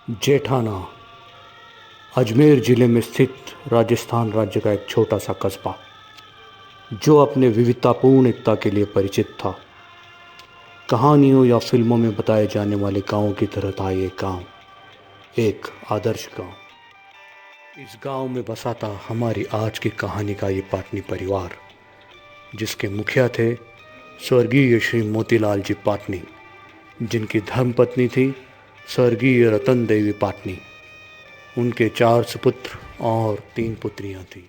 जेठाना अजमेर ज़िले में स्थित राजस्थान राज्य का एक छोटा सा कस्बा जो अपने विविधतापूर्ण के लिए परिचित था। कहानियों या फिल्मों में बताए जाने वाले गांवों की तरह था ये गांव, एक आदर्श गांव। इस गांव में बसा था हमारी आज की कहानी का ये पाटनी परिवार, जिसके मुखिया थे स्वर्गीय श्री मोतीलाल जी पाटनी, जिनकी धर्मपत्नी थी स्वर्गीय रतन देवी पाटनी। उनके 4 सुपुत्र और 3 पुत्रियां थीं।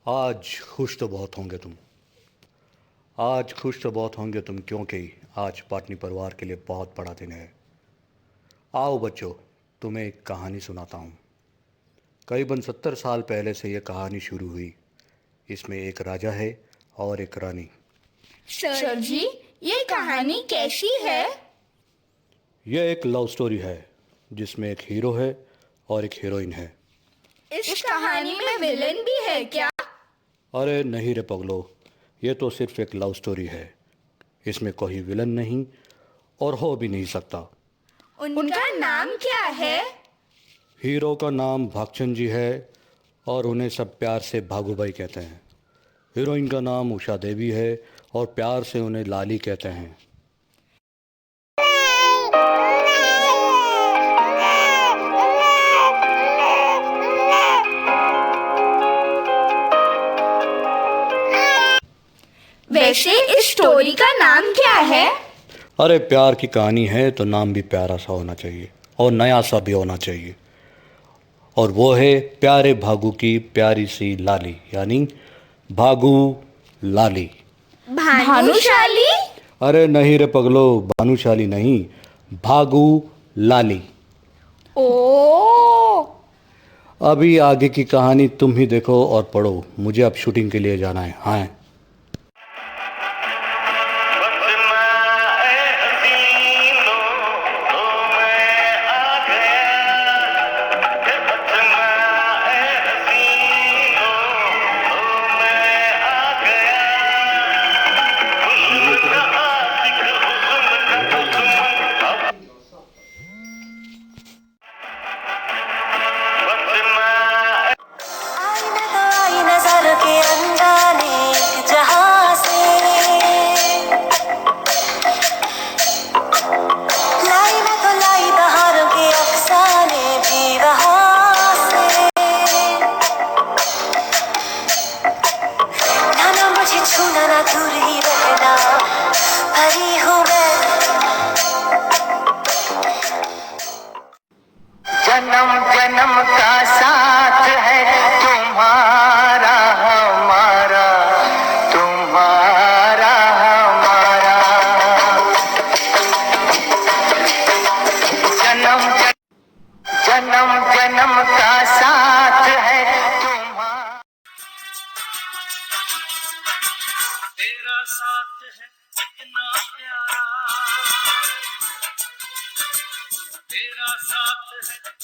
आज खुश तो बहुत होंगे तुम। आज खुश तो बहुत होंगे तुम, क्योंकि आज पाटनी परिवार के लिए बहुत बड़ा दिन है। आओ बच्चों, तुम्हें एक कहानी सुनाता हूँ। करीबन 70 साल पहले से यह कहानी शुरू हुई। इसमें एक राजा है और एक रानी। सर जी, ये कहानी कैसी है? यह एक लव स्टोरी है जिसमें एक हीरो है और एक हीरोइन है। इस कहानी में विलन भी है क्या? अरे नहीं रे पगलो, ये तो सिर्फ एक लव स्टोरी है। इसमें कोई विलन नहीं और हो भी नहीं सकता। उनका नाम क्या है? हीरो का नाम भागचंद जी है और उन्हें सब प्यार से भागू भाई कहते हैं। हीरोइन का नाम उषा देवी है और प्यार से उन्हें लाली कहते हैं। वैसे इस स्टोरी का नाम क्या है? अरे प्यार की कहानी है तो नाम भी प्यारा सा होना चाहिए और नया सा भी होना चाहिए। और वो है प्यारे भागू की प्यारी सी लाली, यानी भागू लाली। भानुशाली? अरे नहीं रे पगलो, भानुशाली नहीं, भागू लाली। ओ, अभी आगे की कहानी तुम ही देखो और पढ़ो। मुझे अब शूटिंग के लिए जाना है। हाँ, नजर के अंदाने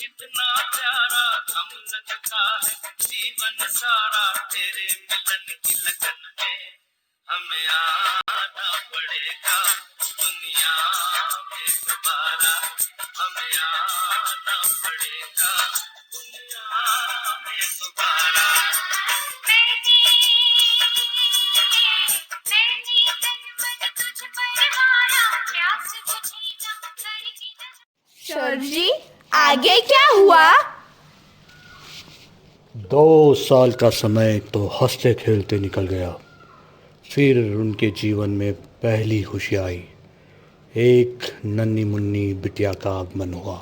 कितना प्यारा हम लगता है जीवन सारा तेरे मिलन की लगन में हमें आना पड़ेगा दुनिया में दोबारा हमें आना पड़ेगा दुनिया में दोबारा सर जी आगे क्या हुआ? 2 साल का समय तो हंसते खेलते निकल गया। फिर उनके जीवन में पहली खुशी आई। एक नन्ही मुन्नी बिटिया का आगमन हुआ।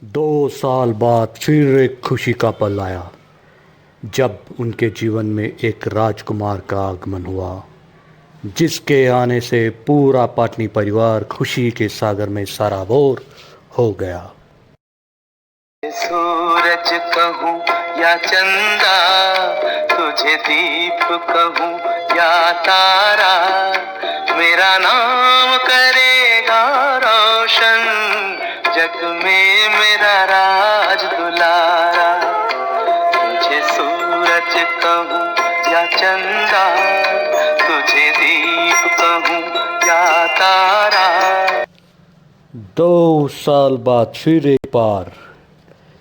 दो साल बाद फिर एक खुशी का पल आया जब उनके जीवन में एक राजकुमार का आगमन हुआ, जिसके आने से पूरा पाटनी परिवार खुशी के सागर में सराबोर हो गया। सूरज कहूँ या चंदा, तुझे दीप कहूँ या तारा, मेरा नाम करेगा रोशन, जग में मेरा राज दुलारा। तुझे सूरज कहूँ या चंदा, तुझे दीप कहूँ या तारा। 2 साल बाद फिर एक बार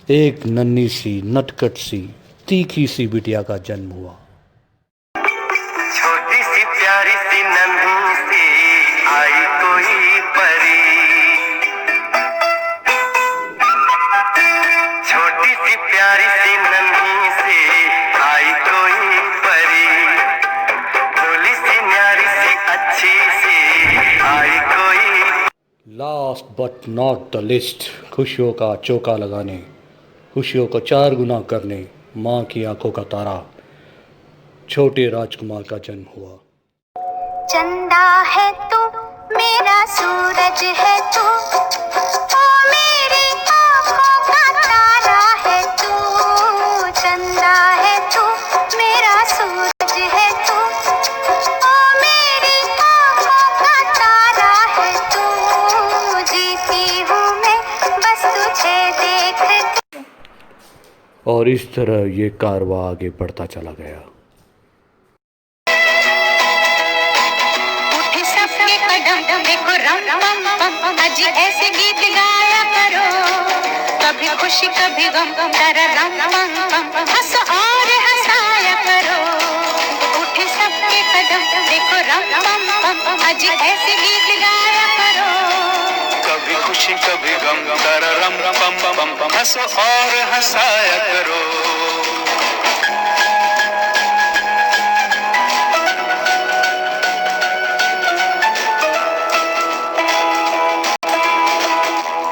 एक नन्ही सी नटखट सी तीखी सी बिटिया का जन्म हुआ। छोटी सी प्यारी सी नन्ही सी आई कोई परी, छोटी सी प्यारी सी नन्ही सी आई कोई परी, भोली सी न्यारी सी अच्छी सी आई कोई। Last but not the list, खुशियों का चौका लगाने, खुशियों को 4 गुना करने माँ की आंखों का तारा, छोटे राजकुमार का जन्म हुआ। चंदा है तू मेरा सूरज है तू, ओ मेरी आँखों का तारा है तू। चंदा है तू मेरा सूरज है तू, ओ मेरी आँखों का तारा है तू। जीती हूँ मैं बस तुझे देख के। और इस तरह ये कारवां आगे बढ़ता चला गया। उठे सबके कदम देखो रम पम पम, आज ऐसे गीत गाया करो, कभी खुशी कभी गम, तारा रम पम पम, हंसो और हंसाया करो। उठे सबके कदम देखो रम पम पम, आज ऐसे गीत गाया करो, कभी खुशी कभी गम, तारा रम पम पम पम, हंसो और हंसाया करो।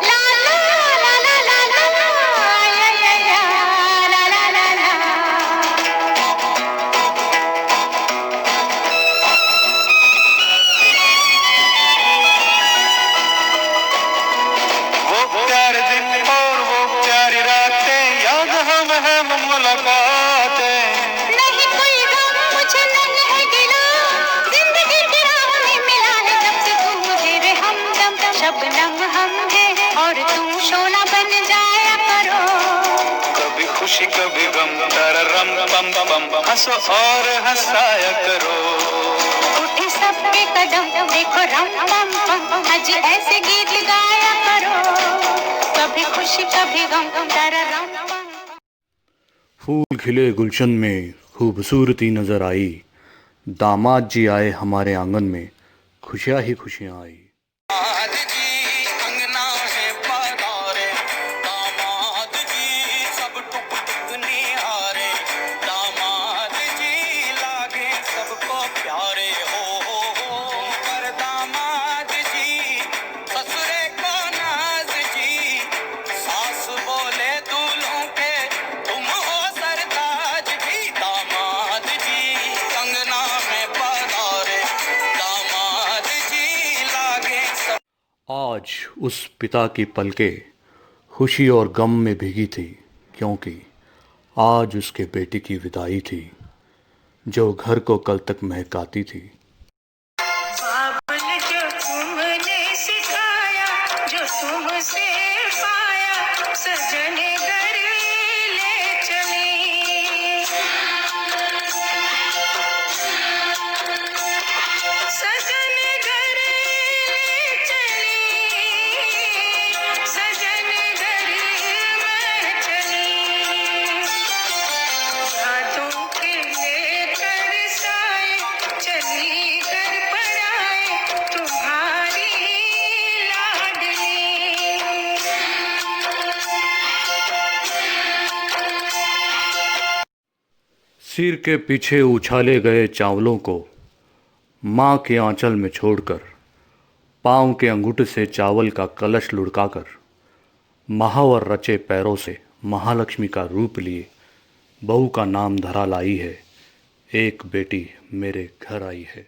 ला ला ला ला ला ला, या या या, ला ला ला ला। वो प्यारे दिन और वो प्यारी रातें, याद हम है वो मुलाकातें। नहीं कोई गम मुझे नहीं है गिला, जिंदगी की राह में मिला है जब से तू मुझे रे हमदम, शबनम हम है और तू शोला बन जाया करो। कभी खुशी कभी गम, तारा रम पम पम पम, हंसो और हंसाया करो। उठे सबके कदम देखो रम पम पम, आज ऐसे गीत गाया करो, कभी खुशी कभी गम, तारा रम पम। फूल खिले गुलशन में खूबसूरती नजर आई, दामाद जी आए हमारे आंगन में, खुशियाँ ही खुशियाँ आई। दामाद जी अंगना है पधारे, दामाद जी सब टुक टुक निहारे, दामाद जी लागे सबको प्यारे हो, पर दामाद जी ससुरे को नाज जी, सास बोले दूल्हों के तुम हो सरताज जी। दामाद जी अंगना में पधारे, दामाद आज उस पिता की पलकें खुशी और गम में भीगी थी, क्योंकि आज उसके बेटे की विदाई थी, जो घर को कल तक महकाती थी। बाबुल जो तुमने सिखाया, जो तुमसे पाया, सजन घर ले चले। सजन घर ले चले, सजन घर मैं चली। यादों के लेकर साए चली घर पर आए, तुम्हारी लाडली। सिर के पीछे उछाले गए चावलों को माँ के आंचल में छोड़कर, पाँव के अंगूठे से चावल का कलश लुढ़काकर, महावर रचे पैरों से महालक्ष्मी का रूप लिए बहू का नाम धरा लाई है, एक बेटी मेरे घर आई है।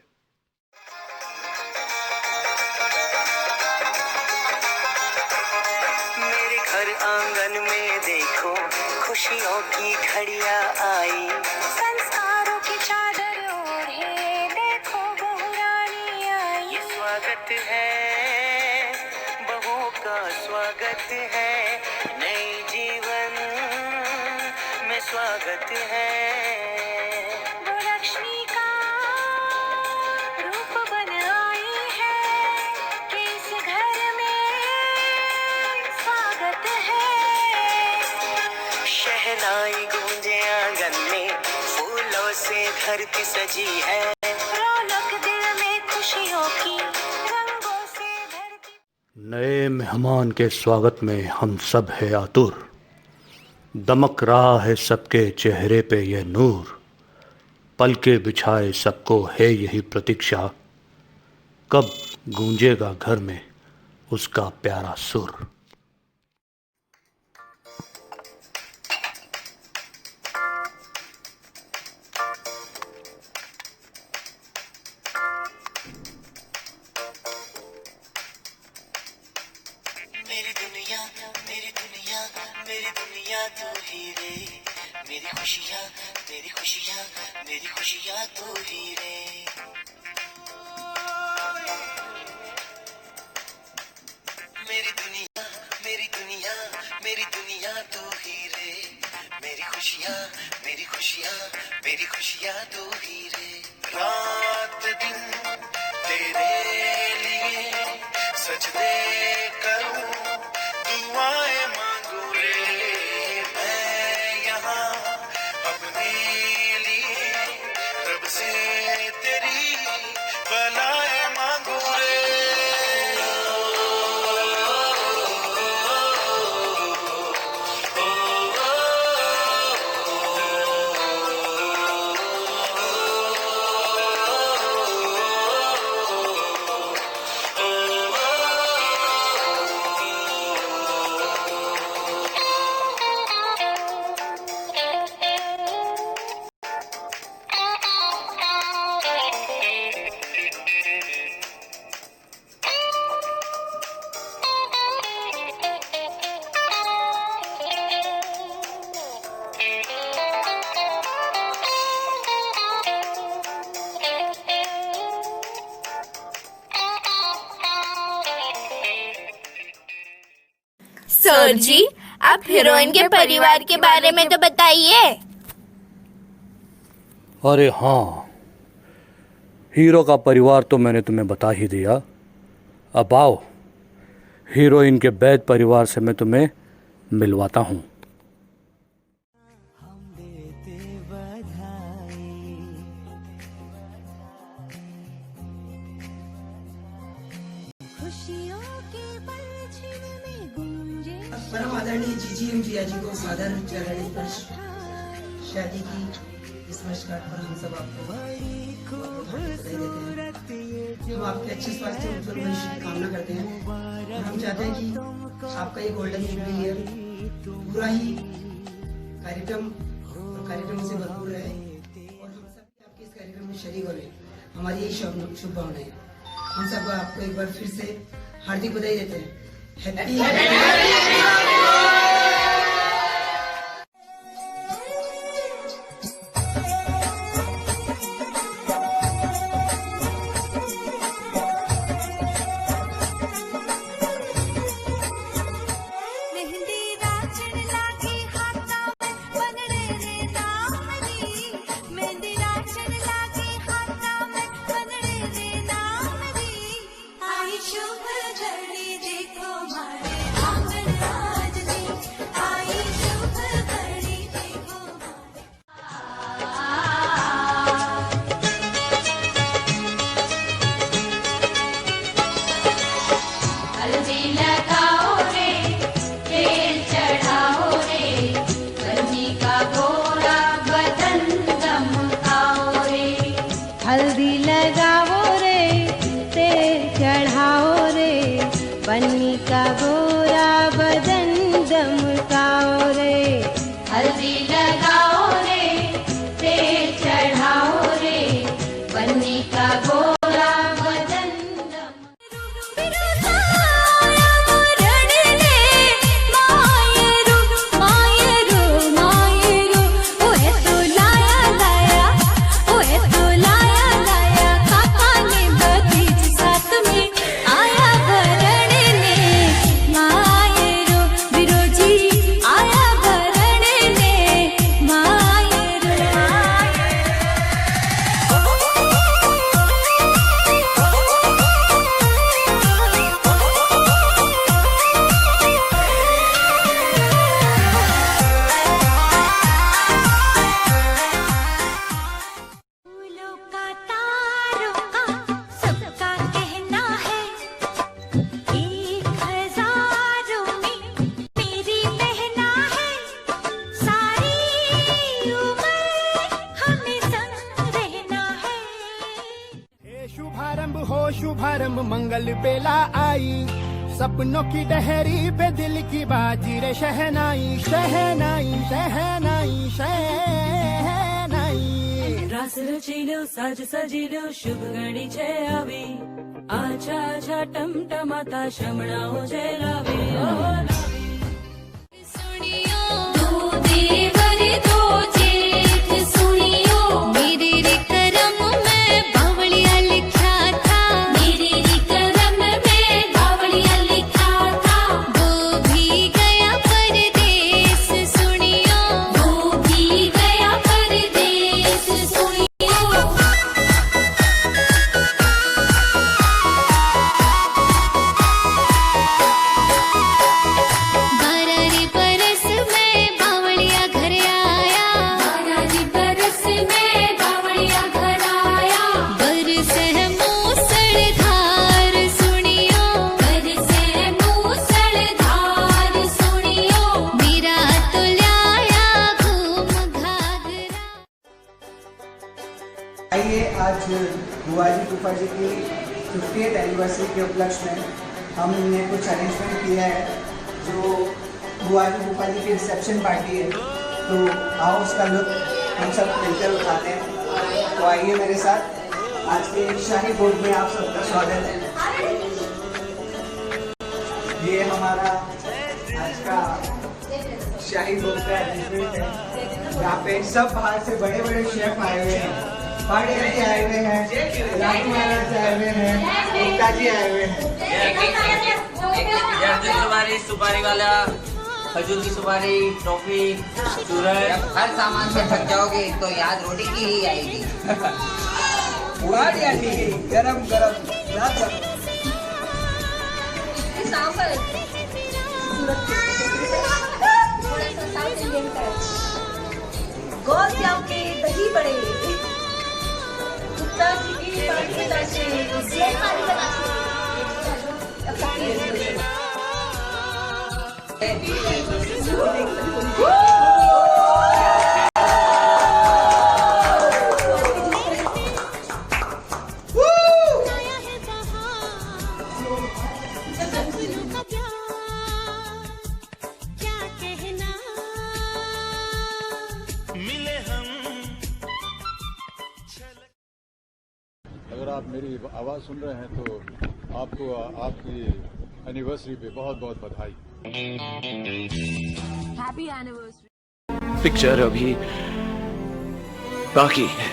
मेरे घर आंगन में देखो खुशियों की घड़ियां आई। संस्कारों की चादर ओढ़े देखो बहू रानी आई। ये स्वागत है बहू का, स्वागत है नए जीवन में, स्वागत है। वो लक्ष्मी का रूप बन आई है कि इस घर में स्वागत है। शहनाई गूंजे आंगन में, फूलों से धरती सजी है। रौनक दिल में खुशियों की, रंगों से धरती। नए मेहमान के स्वागत में हम सब है आतुर, दमक रहा है सबके चेहरे पे यह नूर। पलके बिछाए सबको है यही प्रतीक्षा, कब गूंजेगा घर में उसका प्यारा सुर। मेरी दुनिया, मेरी दुनिया, मेरी दुनिया तू ही रे। मेरी खुशियाँ, मेरी खुशियाँ, मेरी खुशियाँ तू ही रे। मेरी दुनिया, मेरी दुनिया, मेरी दुनिया तू ही रे। मेरी खुशियाँ, मेरी खुशियाँ, मेरी खुशियाँ तू ही रे। रात दिन तेरे लिए सजदे करूं, दुआएं मांगू रे मैं यहाँ अपने लिए। रब से तेरी बलाएं मांगू रे। सर जी, आप हीरोइन के परिवार के बारे में तो बताइए। अरे हाँ, हीरो का परिवार तो मैंने तुम्हें बता ही दिया। अब आओ, हीरोइन के वैद परिवार से मैं तुम्हें मिलवाता हूँ। खुशियों के पलछिन में गूंजे परम आदरणीय जीजी एवं जिया जी को सादर चरण स्पर्श शादी की इस वर्षगांठ पर हम सब आपको बधाई देते हैं। हम आपके अच्छे स्वास्थ्य और उज्जवल भविष्य की कामना करते हैं और हम चाहते हैं कि आपका ये गोल्डन जुबली ईयर पूरा ही कार्यक्रम से भरपूर रहे और हम सब आपके इस कार्यक्रम में शरीक होने हमारी यही शुभकामनाएं। हम सब आपको एक बार फिर से हार्दिक बधाई देते हैं। हैप्पी मेहंदी राचन लागी हाता में बनड़े रे नामरी मेहंदी राचन लागी हाता में बनड़े रे नामरी आई शुभ घड़ी देखो मारे आंगन राज दी आई शुभ घड़ी देखो हल्दी लगाओ रे तेल चढ़ाओ रे बन्नी का गोरा बदन दमकाओ रे हल्दी लगाओ रे तेल चढ़ाओ रे बन्नी का गोरा बदन दमकाओ रे हल्दी लगाओ रे तेल चढ़ाओ रे बन्नी का गोरा बदन फूलों का तारों का सबका कहना है 1000 में मेरी बहना है सारी उम्र हमें संग रहना है। हे शुभारंभ हो शुभारंभ मंगल बेला आई सपनों की डहरी पे दिल की बाजी रे शहनाई शहनाई शहनाई शहनाई रास रचिलो साज सजिलो शुभ घड़ी छे आवी आछा आछा टमटमाता शमणाओ छे लावी ओ लावी सुनियो दो देवर दो जेठ सुनियो मेरे रे करम में बावलिया लिखा था मेरे रे करम में बावलिया लिखा था वो भी गया परदेस सुनियो वो भी गया परदेस सुनियो बारारी बरस में बावलिया घर आया बारारी बरस में बावलिया घर आया बरस है मूसलधार सुनियो बरस है मूसलधार सुनियो मेरा तो लाया घूम घाघरा। आइए आज बुआजी फूफा जी की 50th एनिवर्सरी के उपलक्ष्य में हमने कुछ अरेंजमेंट किया है जो बुआजी फूफा जी की रिसेप्शन पार्टी है, तो आओ उसका लुत्फ हम सब मिलकर उठाते हैं। तो आइए मेरे साथ आज के शाही भोज में आप सबका स्वागत है। ये हमारा आज का शाही भोज का अरेंजमेंट है। यहाँ पे सब बाहर से बड़े बड़े शेफ आए हुए हैं, पाड़े जी आए हुए हैं, राजू महाराज आए हुए हैं, एकता जी आए हुए हैं। सुपारी सुपारी वाला खजूर की सुपारी टॉफी सूरज हर सामान से थक जाओगे तो याद रोटी की ही आएगी। बुआड़िया ठीक है, गरम गरम गोल जामके दही बड़े गुप्ता जी की पानी बताशे ये पानी बताशे अगर आप मेरी आवाज़ सुन रहे हैं तो आपको आपकी एनिवर्सरी पे बहुत बहुत बधाई। Happy anniversary. पिक्चर अभी बाकी है।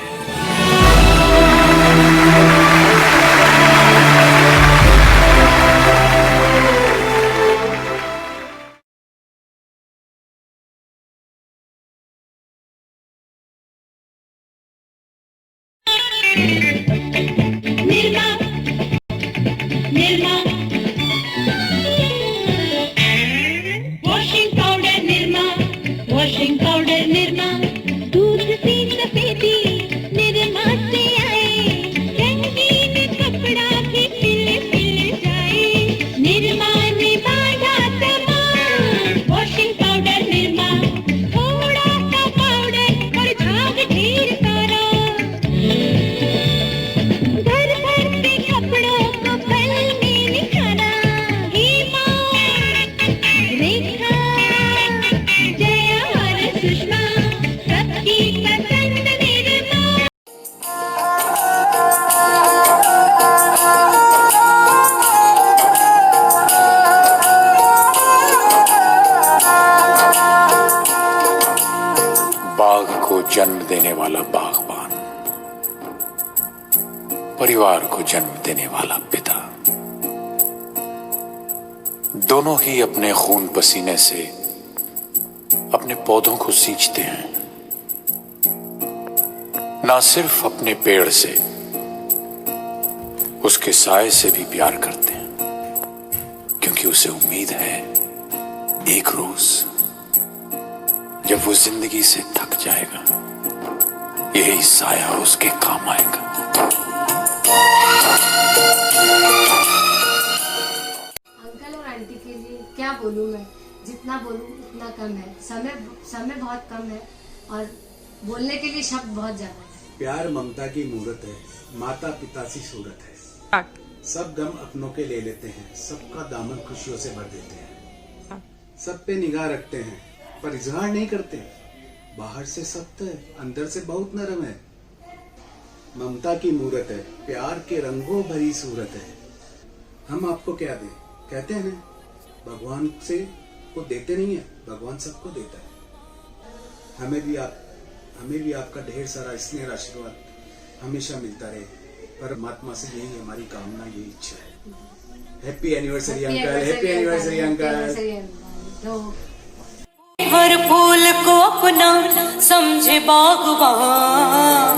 Nirma Nirma washing powder Nirma, washing powder Nirma, दूध सी सफेदी निर्मा से आए, रंगीन कपड़ा भी खिल खिल जाए, निर्मा ने बांधा तमाम। वॉशिंग पाउडर निर्मा, थोड़ा सा पाउडर और झाग ढेर सारा, घर भर के कपड़ों को पल में निखारा। हेमा, रेखा, जया और सुषमा, सबकी पसंद निर्मा। बाग को जन्म देने वाला बागबान, परिवार को जन्म देने वाला पिता, दोनों ही अपने खून पसीने से अपने पौधों को सींचते हैं। ना सिर्फ अपने पेड़ से, उसके साए से भी प्यार करते हैं, क्योंकि उसे उम्मीद है एक रोज जब वो जिंदगी से थक जाएगा, यही साया उसके काम आएगा। अंकल और आंटी के लिए क्या बोलूँ मैं, जितना बोलूँ उतना कम है। समय बहुत कम है और बोलने के लिए शब्द बहुत ज्यादा है। प्यार ममता की मूरत है, माता पिता सी सूरत है। सब गम अपनों के ले लेते हैं, सबका दामन खुशियों से भर देते हैं। सब पे निगाह रखते हैं पर इजहार नहीं करते। बाहर से सख्त है, अंदर से बहुत नरम है। ममता की मूरत है, प्यार के रंगों भरी सूरत है। हम आपको क्या दें, कहते हैं ना, भगवान से को देते नहीं है, भगवान सबको देता है। हमें भी आपका ढेर सारा स्नेह आशीर्वाद हमेशा मिलता रहे। परमात्मा से यही हमारी कामना, यही इच्छा है। Happy anniversary uncle, happy anniversary uncle. हर फूल को अपना समझे बागबान,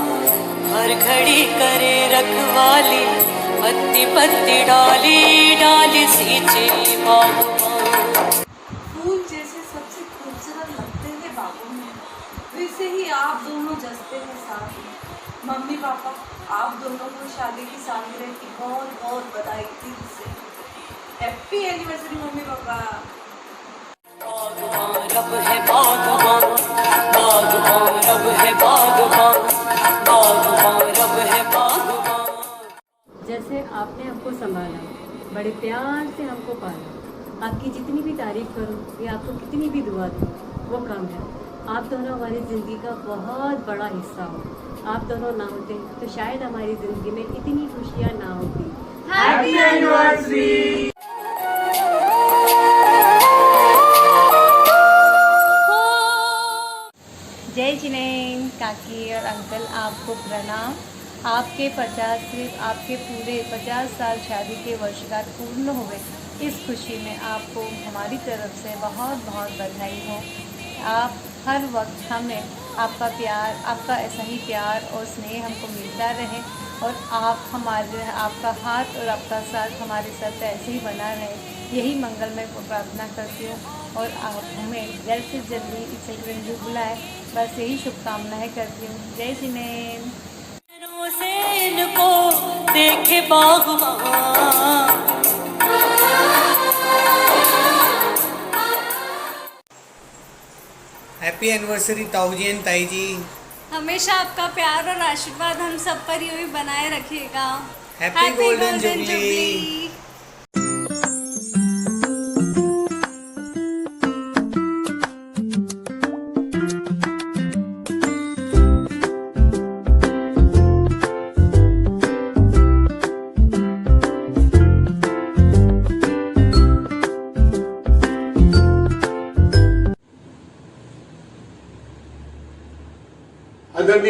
हर घड़ी करे रखवाली, पत्ती पत्ती डाली डाली सींचे बागबान। फूल जैसे सबसे खूबसूरत लगते हैं बागों में, वैसे ही आप दोनों जचते हैं साथ में। मम्मी पापा, आप दोनों को शादी की सालगिरह की बहुत बहुत बधाई दिल से। Happy anniversary mummy papa. रब है बागबान, बागबान रब है बागबान, बागबान रब है बागबान। जैसे आपने हमको संभाला, बड़े प्यार से हमको पाला, आपकी जितनी भी तारीफ करूं या आपको कितनी भी दुआ दूं वो कम है। आप दोनों हमारी ज़िंदगी का बहुत बड़ा हिस्सा हो। आप दोनों ना होते तो शायद हमारी ज़िंदगी में इतनी खुशियाँ ना होती। Happy anniversary. जय जिनेन काकी और अंकल, आपको प्रणाम। आपके 50 पूरे 50 साल शादी के वर्षगांठ पूर्ण हुए, इस खुशी में आपको हमारी तरफ से बहुत बहुत बधाई हो। आप हर वक्त हमें आपका प्यार, आपका ऐसा ही प्यार और स्नेह हमको मिलता रहे और आपका हाथ और आपका साथ हमारे साथ ऐसे ही बना रहे, यही मंगल मैं प्रार्थना करती हूँ। और आप हमें जल्द से जल्दी इस सेलिब्रेशन बुलाए, बस यही शुभकामनाएं करती हूँ। जय जिनेन। इनको देखे बागबान। हैप्पी एनिवर्सरी ताऊ जी एंड ताई जी। हमेशा आपका प्यार और आशीर्वाद हम सब पर यूं ही बनाए रखिएगा। Happy golden jubilee.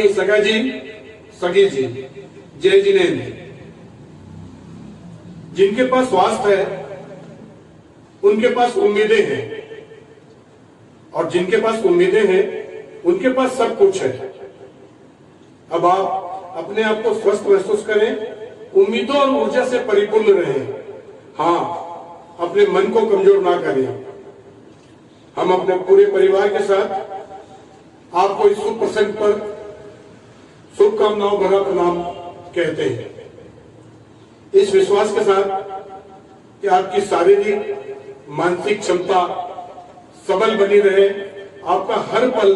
अपनी सगा जी, सगी जी, जय जिनेन्द्र, जिनके पास स्वास्थ्य है उनके पास उम्मीदें हैं, और जिनके पास उम्मीदें हैं उनके पास सब कुछ है। अब आप अपने आप को स्वस्थ महसूस करें, उम्मीदों और ऊर्जा से परिपूर्ण रहें। हाँ, अपने मन को कमजोर ना करें। हम अपने पूरे परिवार के साथ आपको इस शुभ प्रसंग पर शुभकामनाओं भरा प्रणाम कहते हैं, इस विश्वास के साथ कि आपकी शारीरिक मानसिक क्षमता सबल बनी रहे, आपका हर पल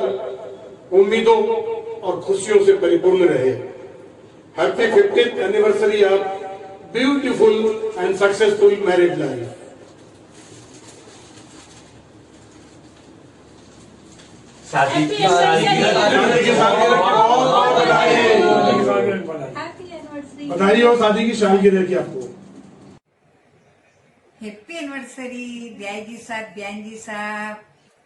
उम्मीदों और खुशियों से परिपूर्ण रहे। Happy 50th anniversary of beautiful and successful married life. शादी की बधाई हो शादी की सालगिरह की आपको। हैप्पी एनिवर्सरी ब्याजी साहब, ब्याजी साहब,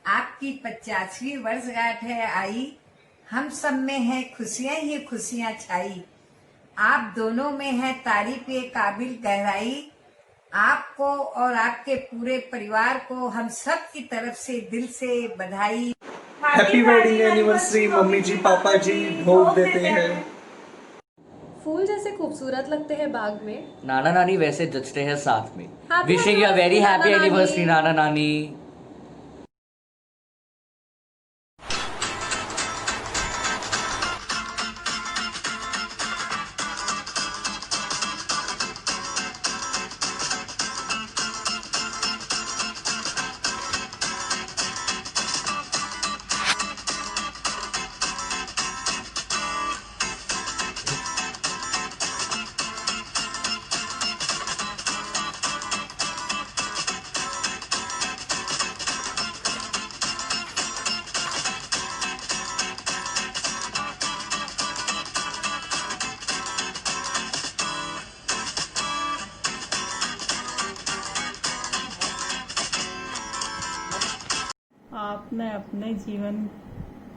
आपकी 50वीं वर्षगांठ है आई, हम सब में है खुशियां ही खुशियां छाई, आप दोनों में है तारीफ ए काबिल गहराई, आपको और आपके पूरे परिवार को हम सब की तरफ से दिल से बधाई। Happy wedding anniversary. मम्मी जी पापा जी भोग देते हैं। फूल जैसे खूबसूरत लगते हैं बाग में, नाना नानी वैसे जचते हैं साथ में। Happy wishing you very anniversary, happy Nana anniversary नानी। नाना नानी।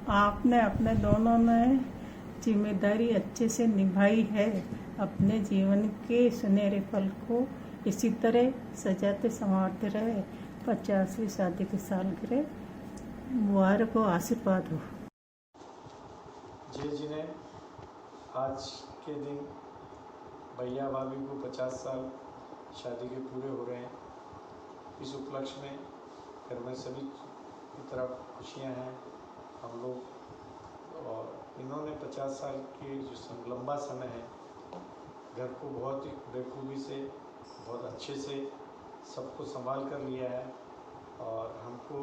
आपने अपने दोनों ने जिम्मेदारी अच्छे से निभाई है। अपने जीवन के सुनहरे पल को इसी तरह सजाते संवारते रहे। 50वीं शादी की सालगिरह मुबारक हो, आशीर्वाद हो। जय जिने, आज के दिन भैया भाभी को 50 साल शादी के पूरे हो रहे हैं। इस उपलक्ष्य में घर में सभी की तरफ खुशियां हैं। हम लोग और इन्होंने 50 साल के जो लंबा समय है घर को बहुत ही बेखूबी से, बहुत अच्छे से सबको संभाल कर लिया है और हमको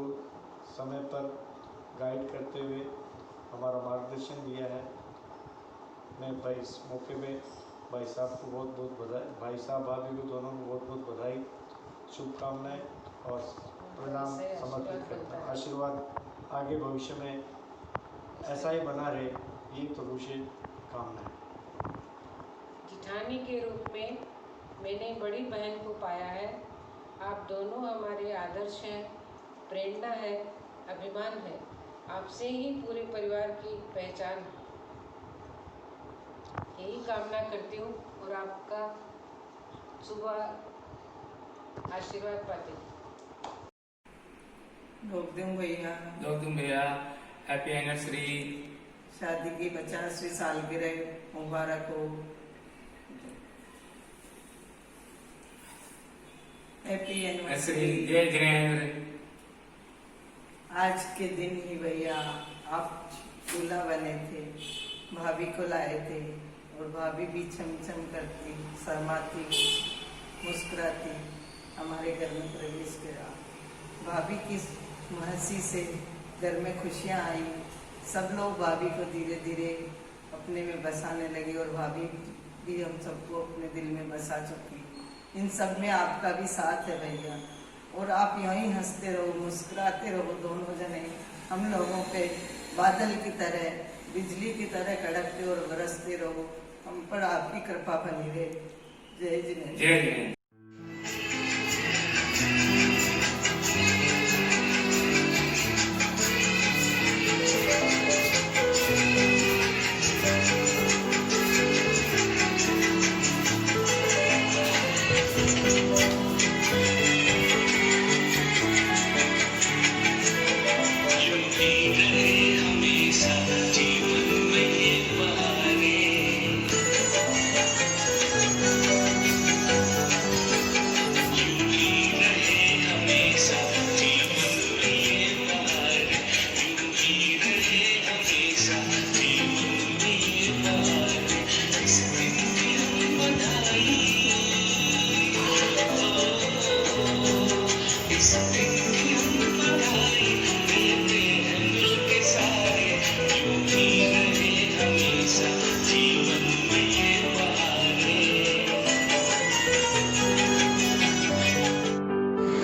समय पर गाइड करते हुए हमारा मार्गदर्शन दिया है। मैं भाई इस मौके पे भाई साहब को बहुत बहुत बधाई, भाई साहब भाभी को दोनों को बहुत बहुत बधाई, शुभकामनाएं और प्रणाम समर्पित करता हूँ। आशीर्वाद आगे भविष्य में ऐसा ही बना रहे, ये प्रभु से कामना है। जिठानी के रूप में मैंने बड़ी बहन को पाया है। आप दोनों हमारे आदर्श हैं, प्रेरणा है, अभिमान है। आपसे ही पूरे परिवार की पहचान है। यही कामना करती हूँ और आपका सुबह आशीर्वाद पाती हूँ। लोग भैया हैप्पी एनिवर्सरी। शादी की 50वीं सालगिरह मुबारक हो। Happy anniversary. जय जिनेन्द्र। आज के दिन ही भैया आप दूल्हा बने थे, भाभी को लाए थे और भाभी भी छमछम करती, शर्माती, मुस्कुराती हमारे घर में प्रवेश किया। भाभी की हंसी से घर में खुशियाँ आई। सब लोग भाभी को धीरे धीरे अपने में बसाने लगे और भाभी भी हम सबको अपने दिल में बसा चुकी। इन सब में आपका भी साथ है भैया, और आप यहीं हंसते रहो, मुस्कुराते रहो दोनों जने। हम लोगों पे बादल की तरह, बिजली की तरह कड़कते और बरसते रहो। हम पर आपकी कृपा बनी रहे। जय जिनेन्द्र। जय जिनेन्द्र।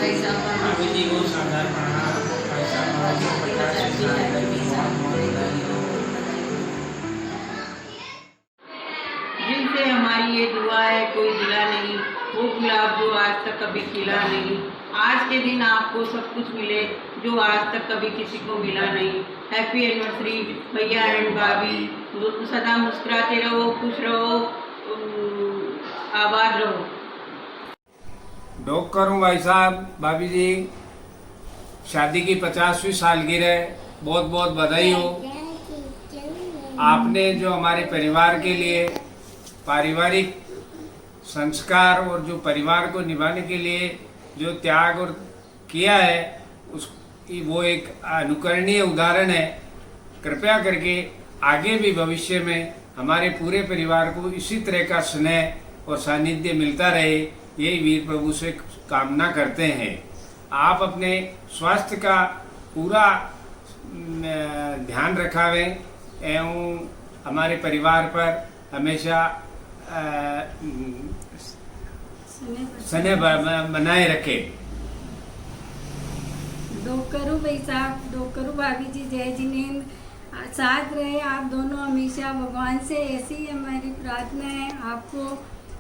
भाई साहब भाभी जी को शानदार प्रणाम। भाई साहब भाभी को 50 साल की बहुत बधाई हो। दिल से हमारी ये दुआ है, कोई गिला नहीं, वो गुलाब जो आज तक कभी खिला नहीं। आज के दिन आपको सब कुछ मिले जो आज तक कभी किसी को मिला नहीं। हैप्पी एनिवर्सरी भैया एंड भाभी, सदा मुस्कुराते रहो, खुश रहो, आबाद रहो। डॉक करूं भाई साहब भाभी जी, शादी की 50वीं सालगिरह, बहुत बहुत बधाई हो। आपने जो हमारे परिवार के लिए पारिवारिक संस्कार और जो परिवार को निभाने के लिए जो त्याग और किया है, उस वो एक अनुकरणीय उदाहरण है। कृपया करके आगे भी भविष्य में हमारे पूरे परिवार को इसी तरह का स्नेह और सानिध्य मिलता रहे, यही वीर प्रभु से कामना करते हैं। आप अपने स्वास्थ्य का पूरा ध्यान रखावें एवं हमारे परिवार पर हमेशा स्नेह बनाए रखें। दो करो भाई साहब, दो करो भाभी जी, जय जिनेंद्र, साथ रहे आप दोनों हमेशा। भगवान से ऐसी हमारी प्रार्थना है, आपको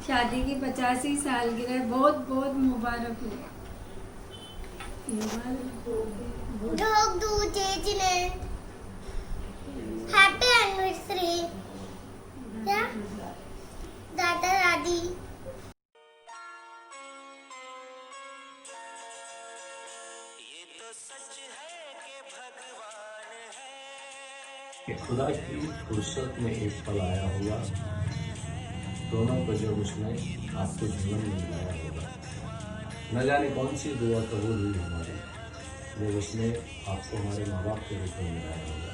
शादी की 50वीं सालगिरह बहुत बहुत मुबारक हो। हैप्पी एनिवर्सरी दादा दादी। खुदा की फुर्सत में एक पल आया होगा, दोनों को जब उसने आपको जीवन में मिलाया होगा। न जाने कौन सी दुआ कबूल हुई हमारी, जब उसने आपको हमारे माँ बाप के रूप में मिलाया होगा।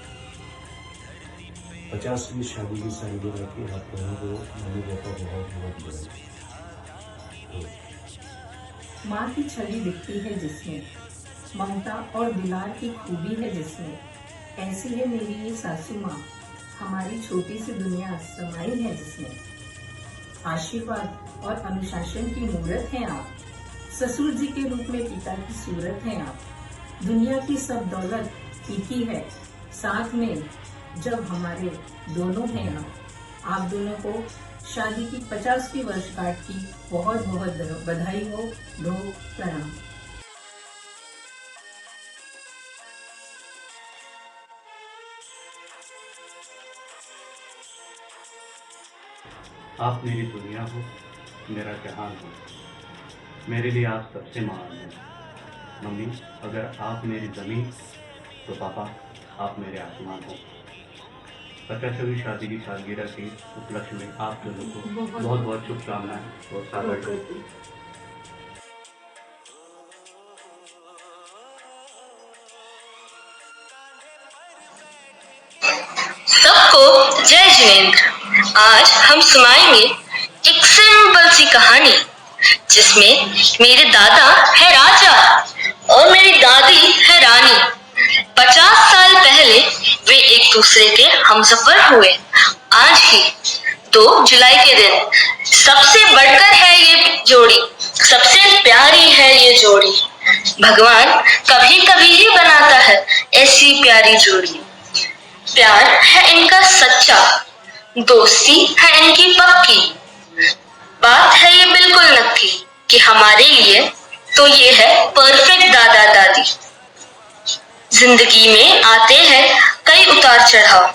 50वीं शादी की सालगिरह की आप दोनों को मम्मी पापा बहुत बहुत बधाई। माँ की छवि दिखती है जिसमें, ममता और दुलार की खूबी है जिसमें, ऐसी है मेरी ये सासू माँ, हमारी छोटी सी दुनिया समाई है जिसमें। आशीर्वाद और अनुशासन की मूरत हैं आप, ससुर जी के रूप में पिता की सूरत हैं आप। दुनिया की सब दौलत फीकी है, साथ में जब हमारे दोनों हैं आप दोनों को शादी की 50वीं वर्षगांठ की बहुत बहुत बधाई हो। दो प्रणाम। आप मेरी दुनिया हो, मेरा जहान हो, मेरे लिए आप सबसे महान हैं। मम्मी, अगर आप मेरी ज़मीन तो पापा आप मेरे आसमान हो। 50वीं शादी की सालगिरह के उपलक्ष्य में आप दोनों को बहुत बहुत शुभकामनाएं और स्वागत है। सबको जय जिनेंद्र। आज हम सुनाएंगे एक सिंपल सी कहानी, जिसमें मेरे दादा है राजा और मेरी दादी है रानी। 50 साल पहले वे एक दूसरे के हमसफर हुए। आज ही 2 जुलाई के दिन सबसे बढ़कर है ये जोड़ी, सबसे प्यारी है ये जोड़ी। भगवान कभी कभी ही बनाता है ऐसी प्यारी जोड़ी। प्यार है इनका सच्चा, दोस्ती है इनकी पक्की। बात है ये बिल्कुल नक्की कि हमारे लिए तो ये है परफेक्ट दादा दादी। जिंदगी में आते हैं कई उतार चढ़ाव,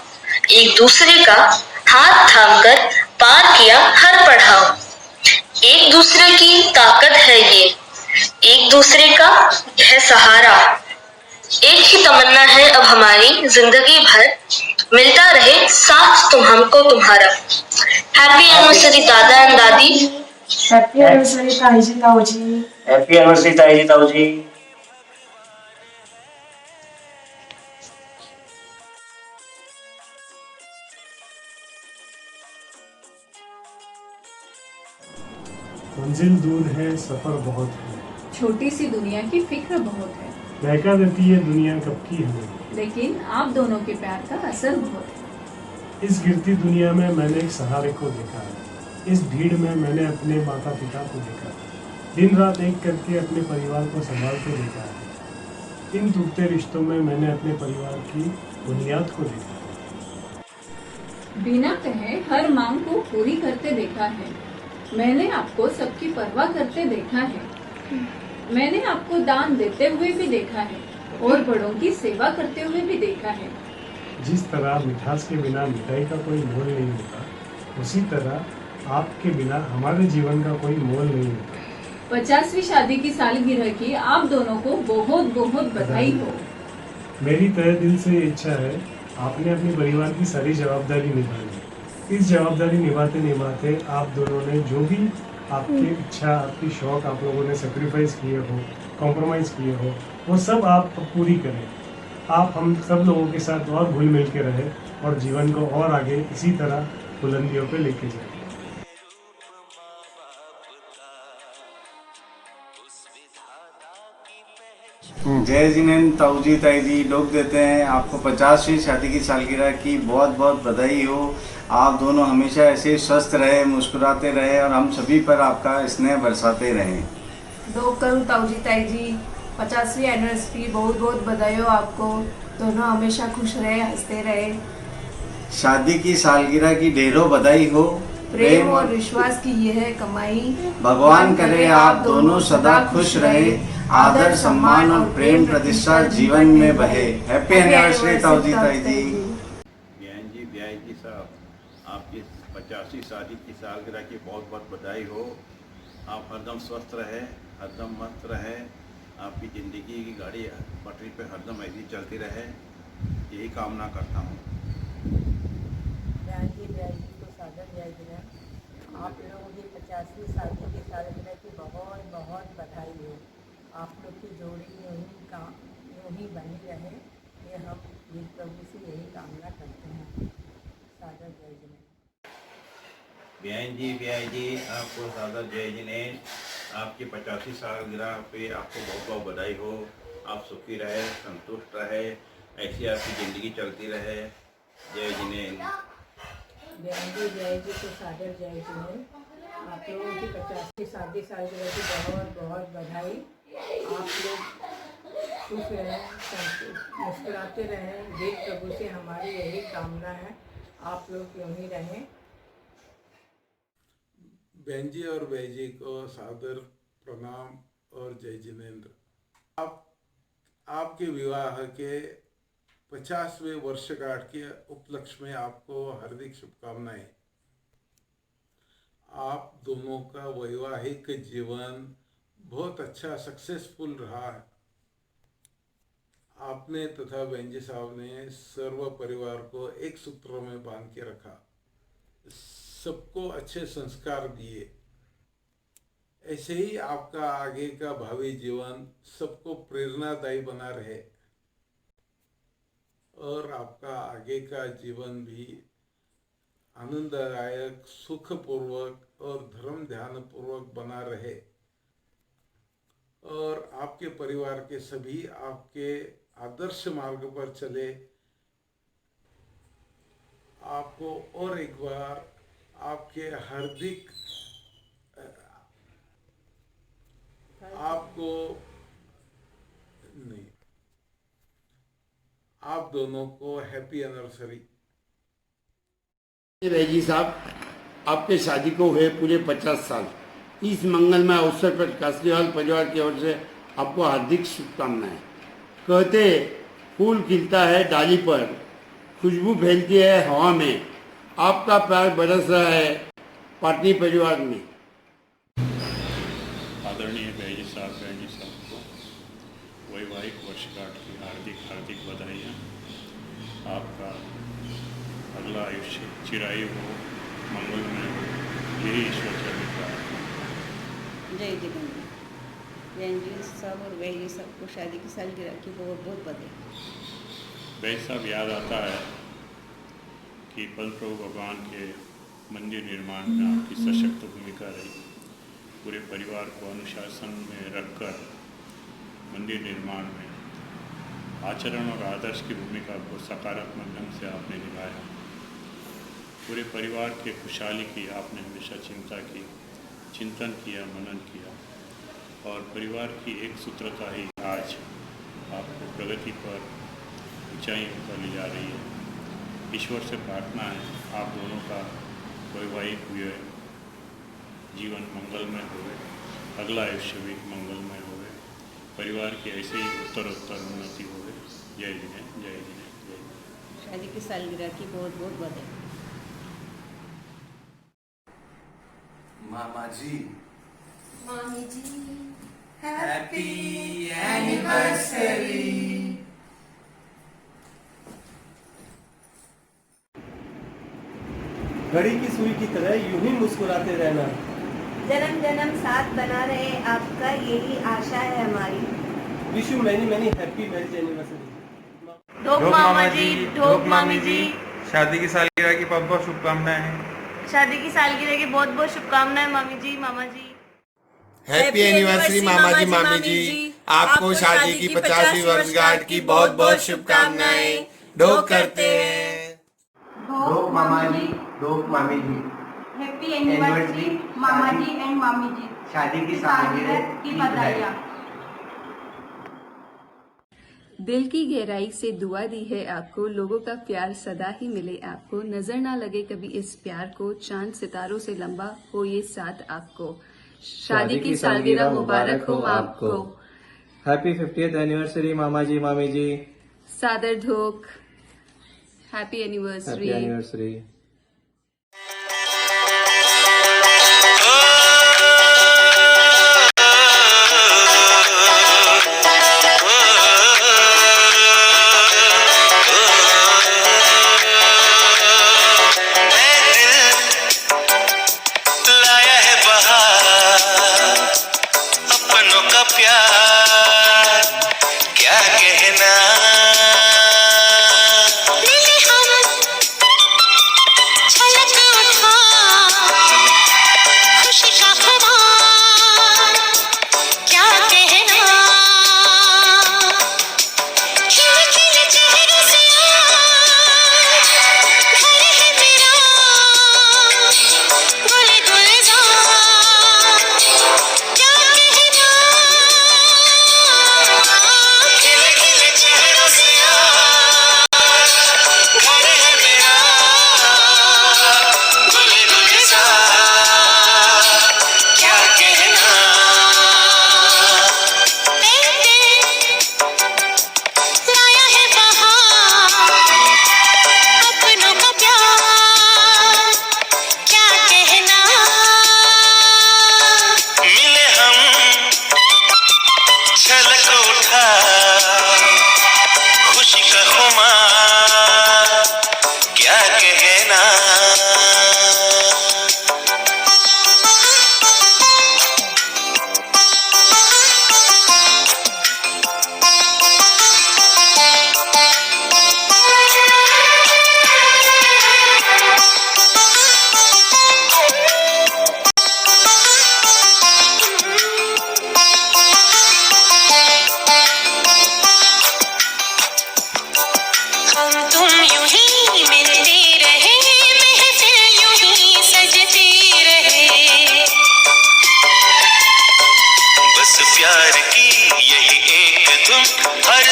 एक दूसरे का हाथ थामकर पार किया हर पड़ाव। एक दूसरे की ताकत है ये, एक दूसरे का है सहारा। एक ही तमन्ना है अब हमारी जिंदगी भर, मिलता रहे साथ तुम हमको तुम्हारा। हैप्पी एनिवर्सरी दादा एंड दादी। हैप्पी एनिवर्सरी ताई जी ताऊ जी। हैप्पी एनिवर्सरी ताई जी ताऊ जी। मंजिल दूर है, सफर बहुत है, छोटी सी दुनिया की फिक्र बहुत है, बहका देती है दुनिया कब की हमें, लेकिन आप दोनों के प्यार का असर बहुत है। इस गिरती दुनिया में मैंने एक सहारे को देखा है, इस भीड़ में मैंने अपने माता पिता को देखा है। दिन रात एक करके अपने परिवार को संभालते देखा है। इन टूटते रिश्तों में मैंने अपने परिवार की बुनियाद को देखा है। बिना कहे हर मांग को पूरी करते देखा है। मैंने आपको सबकी परवाह करते देखा है। मैंने आपको दान देते हुए भी देखा है और बड़ों की सेवा करते हुए भी देखा है। जिस तरह मिठास के बिना मिठाई का कोई मोल नहीं होता, उसी तरह आपके बिना हमारे जीवन का कोई मोल नहीं होता। 50वीं शादी की सालगिरह की आप दोनों को बहुत बहुत बधाई हो। मेरी तहे दिल से इच्छा है, आपने अपने परिवार की सारी जवाबदारी निभाई। इस जवाबदारी निभाते निभाते आप दोनों ने जो भी आपकी इच्छा, आपकी शौक आप लोगों ने सेक्रीफाइस किए हो, कॉम्प्रोमाइज़ किए हो, वो सब आप पूरी करें। आप हम सब लोगों के साथ और घुल मिल के रहे और जीवन को और आगे इसी तरह बुलंदियों पे लेके जाए। जय जिनेंद्र ताऊजी ताई जी लोग देते हैं आपको 50वीं शादी की सालगिरह की बहुत बहुत बधाई हो। आप दोनों हमेशा ऐसे स्वस्थ रहे, मुस्कुराते रहे और हम सभी पर आपका स्नेह बरसाते रहें। दो करूँ ताऊजी ताई जी, 50वीं एनिवर्सरी बहुत बहुत बधाई हो आपको। दोनों हमेशा खुश रहे, हंसते रहे। शादी की सालगिरह की ढेरों बधाई हो। प्रेम और विश्वास की यह कमाई भगवान करे आप दोनों सदा खुश रहे। आदर, सम्मान और प्रेम प्रतिष्ठा जीवन में बहे। हैप्पी एनिवर्सरी ताऊजी ताई जी। ब्याई जी साहब, आपकी 50वीं शादी की सालगिरह की बहुत बहुत बधाई हो। आप हरदम स्वस्थ रहे, हरदम मस्त रहे। आपकी ज़िंदगी की गाड़ी पटरी पे हरदम ऐसी चलती रहे, यही कामना करता हूँ। ब्याई जी को सादर जय जिनेंद्र। आप लोगों की 50वीं शादी की सालगिरह की बहुत बहुत बधाई हो। आप लोग की जोड़ी यूँ ही बनी रहे, ये हम वीर प्रभु से यही कामना करते हैं। सादर जय जिनेंद्र। ब्याई जी आपको सादर जय जिनेंद्र। आपकी 50वीं सालगिरह पे आपको बहुत बहुत बधाई हो। आप सुखी रहे, संतुष्ट रहे, ऐसी आपकी ज़िंदगी चलती रहे। जय जिनेंद्र। ब्याई जी को सादर जय जिनेंद्र। आप लोगों की 50वीं शादी सालगिरह की बहुत बहुत बधाई। आप लोग खुश रहें, मुस्कुराते रहें। देव प्रभु से हमारी यही कामना है, आप लोग यूँ ही रहें। बहन जी और भाई जी को सादर प्रणाम और जय जिनेंद्र। आपके विवाह के 50वें वर्षगांठ के उपलक्ष्य में आपको हार्दिक शुभकामनाएं। आप दोनों का वैवाहिक जीवन बहुत अच्छा सक्सेसफुल रहा है। आपने तथा बहन जी साहब ने सर्व परिवार को एक सूत्र में बांध के रखा, सबको अच्छे संस्कार दिए। ऐसे ही आपका आगे का भावी जीवन सबको प्रेरणादायी बना रहे और आपका आगे का जीवन भी आनंददायक, सुखपूर्वक और धर्म ध्यान पूर्वक बना रहे और आपके परिवार के सभी आपके आदर्श मार्ग पर चले। आपको और एक बार आपके हार्दिक आपको नहीं, आप दोनों को हैप्पी एनिवर्सरी। जी साहब, आपके शादी को हुए पूरे 50 साल। इस मंगलमय अवसर पर कासलीवाल परिवार की ओर से आपको हार्दिक शुभकामनाएं। कहते फूल खिलता है डाली पर, खुशबू फैलती है हवा में, आपका प्यार बरस रहा है पाटनी परिवार में। आदरणीय बहन साहब को वैवाहिक वर्षगांठ की हार्दिक बधाइयाँ। आपका अगला आयुष्य चिरायु हो, मंगलमय हो, यही ईश्वर से प्रार्थना। जय जिनेंद्र। बहन जी सब और बहन जी सबको शादी की सालगिरह की बहुत बहुत बधाई। बहन साहब, याद आता है कि पल प्रभु भगवान के मंदिर निर्माण में आपकी सशक्त भूमिका रही। पूरे परिवार को अनुशासन में रखकर मंदिर निर्माण में आचरण और आदर्श की भूमिका को सकारात्मक ढंग से आपने निभाया। पूरे परिवार के खुशहाली की आपने हमेशा चिंता की, चिंतन किया, मनन किया। और परिवार की एक सूत्रता ही आज आपको प्रगति पर ऊंचाइयों पर ले जा रही है। ईश्वर से प्रार्थना है आप दोनों का वैवाहिक जीवन मंगलमय होवे, अगला आयुष्य भी मंगलमय होवे, परिवार की ऐसे ही उत्तरोत्तर उन्नति होवे। जय जिनेंद्र, जय जिनेंद्र, जय जिनेंद्र। शादी की सालगिरह की बहुत बहुत बधाई। मामा जी, मामी जी, हैप्पी एनिवर्सरी। घड़ी की सुई की तरह यूं ही मुस्कुराते रहना। जन्म जन्म साथ बना रहे आपका, यही आशा है हमारी। Wish you many many happy marriage anniversary. ढोक मामा जी, ढोक मामी जी, शादी की सालगिरह की बहुत बहुत शुभकामनाएं। शादी की सालगिरह की बहुत बहुत शुभकामनाएं मामी जी, मामा जी। हैप्पी एनिवर्सरी मामा जी, मामी जी। आपको शादी की 50वीं वर्षगांठ की बहुत बहुत शुभकामनाएं। ढोक करते हैं। ढोक मामा जी, ढोक मामी जी। हैप्पी एनिवर्सरी मामा जी एंड मामी जी। शादी की सालगिरह की बधाइयाँ। दिल की गहराई से दुआ दी है आपको, लोगों का प्यार सदा ही मिले आपको, नजर ना लगे कभी इस प्यार को, चांद सितारों से लंबा हो ये साथ आपको। शादी की सालगिरह मुबारक हो आपको। हैप्पी 50th एनिवर्सरी मामा जी, मामी जी। सादर ढोक, हैप्पी एनिवर्सरी। Happy anniversary.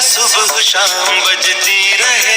सुबह शाम बजती रहे।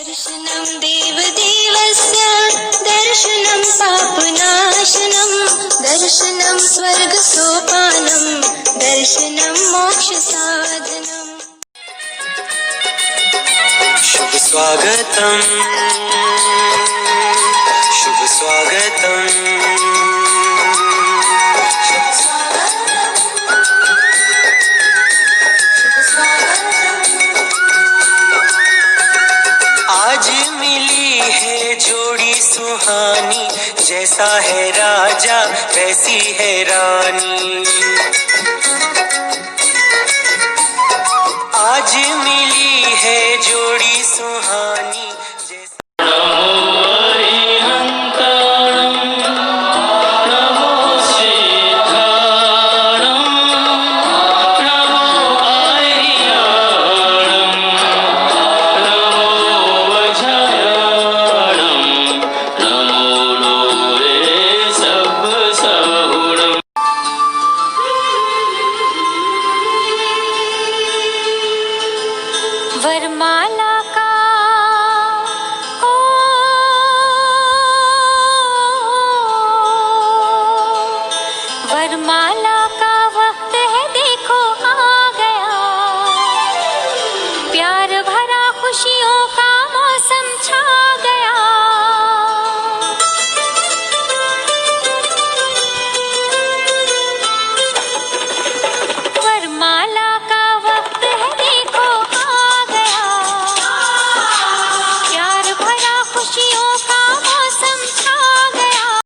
दर्शनं देवदेवस्य दर्शनं पापनाशनं दर्शनं स्वर्गसोपानं दर्शनं मोक्षसाधनम् शुभ स्वागतम शुभ स्वागतम आज मिली है जोड़ी सुहानी जैसा है राजा वैसी है रानी आज मिली है जोड़ी सुहानी वरमाला का वरमाला